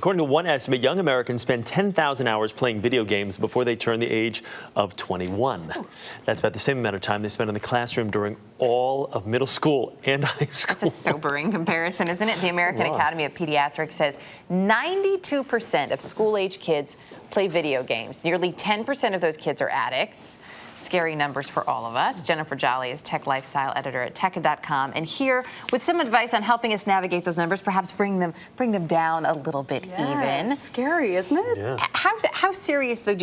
According to one estimate, young Americans spend 10,000 hours playing video games before they turn the age of 21. That's about the same amount of time they spend in the classroom during all of middle school and high school. That's a sobering comparison, isn't it? The American Academy of Pediatrics says 92% of school-age kids play video games. Nearly 10% of those kids are addicts. Scary numbers for all of us. Jennifer Jolly is tech lifestyle editor at Tekka.com, and here with some advice on helping us navigate those numbers, perhaps bring them down a little bit even. It's scary, isn't it? Yeah. How serious though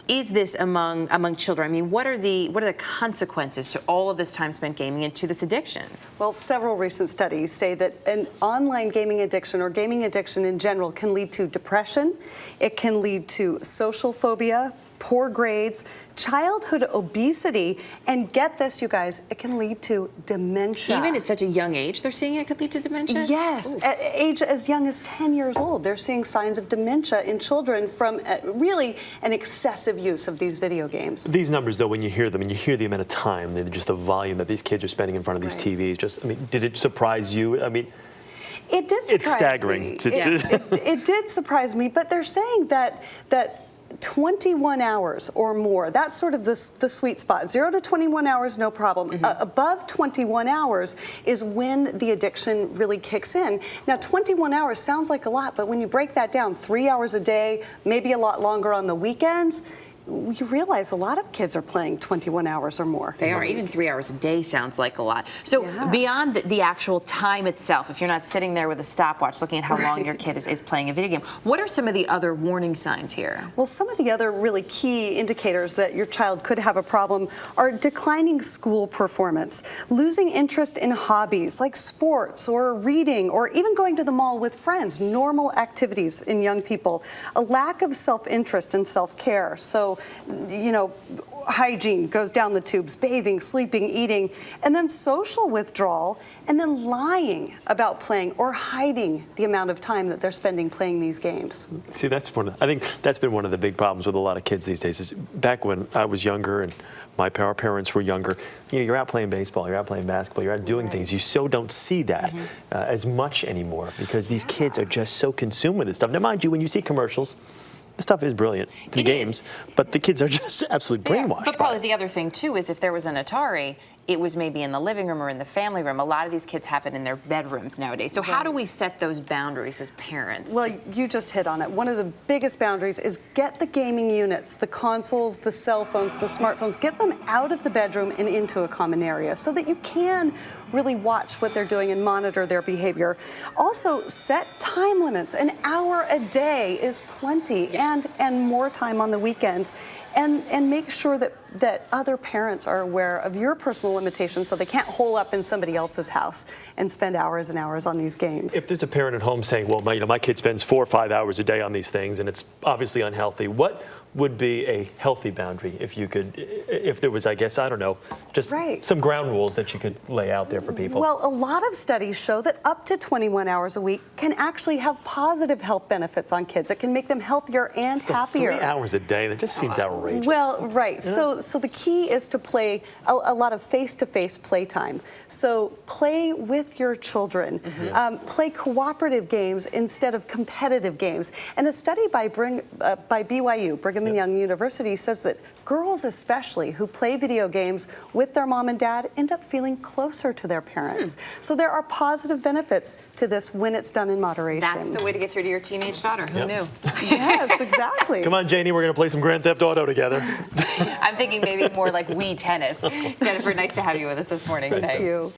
is this among children? I mean, what are the consequences to all of this time spent gaming and to this addiction? Well, several recent studies say that an online gaming addiction or gaming addiction in general can lead to depression. It can lead to social phobia, poor grades, childhood obesity, and get this, you guys, it can lead to dementia. Even at such a young age, they're seeing it could lead to dementia? Yes, at age as young as 10 years old, they're seeing signs of dementia in children from really an excessive use of these video games. These numbers, though, when you hear them and you hear the amount of time, just the volume that these kids are spending in front of these TVs, I mean, did it surprise you? I mean, it did surprise it's staggering. me. It did surprise me, but they're saying that 21 hours or more, that's sort of the sweet spot. 0 to 21 hours, no problem. Above 21 hours is when the addiction really kicks in. Now, 21 hours sounds like a lot, but when you break that down, 3 hours a day, maybe a lot longer on the weekends, you realize a lot of kids are playing 21 hours or more. They are. Even 3 hours a day sounds like a lot. So beyond the actual time itself, if you're not sitting there with a stopwatch looking at how long your kid is playing a video game, what are some of the other warning signs here? Well, some of the other really key indicators that your child could have a problem are declining school performance, losing interest in hobbies like sports or reading or even going to the mall with friends, normal activities in young people, a lack of self-interest and self-care. So, you know, hygiene goes down the tubes, bathing, sleeping, eating, and then social withdrawal, and then lying about playing or hiding the amount of time that they're spending playing these games. See, I think that's been one of the big problems with a lot of kids these days. Is back when I was younger and our parents were younger, you know, you're out playing baseball, you're out playing basketball, you're out doing things. You so don't see that as much anymore because these kids are just so consumed with this stuff. Now, mind you, when you see commercials, the stuff is brilliant, the games, but the kids are just absolutely brainwashed. But probably the other thing, too, is if there was an Atari, it was maybe in the living room or in the family room. A lot of these kids have it in their bedrooms nowadays. So how do we set those boundaries as parents? Well, you just hit on it. One of the biggest boundaries is get the gaming units, the consoles, the cell phones, the smartphones, get them out of the bedroom and into a common area so that you can really watch what they're doing and monitor their behavior. Also, set time limits. An hour a day is plenty, and more time on the weekends. And make sure that other parents are aware of your personal limitations so they can't hole up in somebody else's house and spend hours and hours on these games. If there's a parent at home saying, well, my kid spends 4 or 5 hours a day on these things and it's obviously unhealthy, what would be a healthy boundary if there was, I guess, I don't know, just some ground rules that you could lay out there for people? Well, a lot of studies show that up to 21 hours a week can actually have positive health benefits on kids. It can make them healthier and happier. 3 hours a day, that just seems outrageous. Well, right. So the key is to play a lot of face-to-face playtime. So play with your children. Play cooperative games instead of competitive games. And a study by BYU, Brigham and Young University, says that girls especially who play video games with their mom and dad end up feeling closer to their parents. So there are positive benefits to this when it's done in moderation. That's the way to get through to your teenage daughter. Who knew? Yes, exactly. Come on, Janie, we're going to play some Grand Theft Auto together. I'm thinking maybe more like Wii tennis. Jennifer, nice to have you with us this morning. Thank you.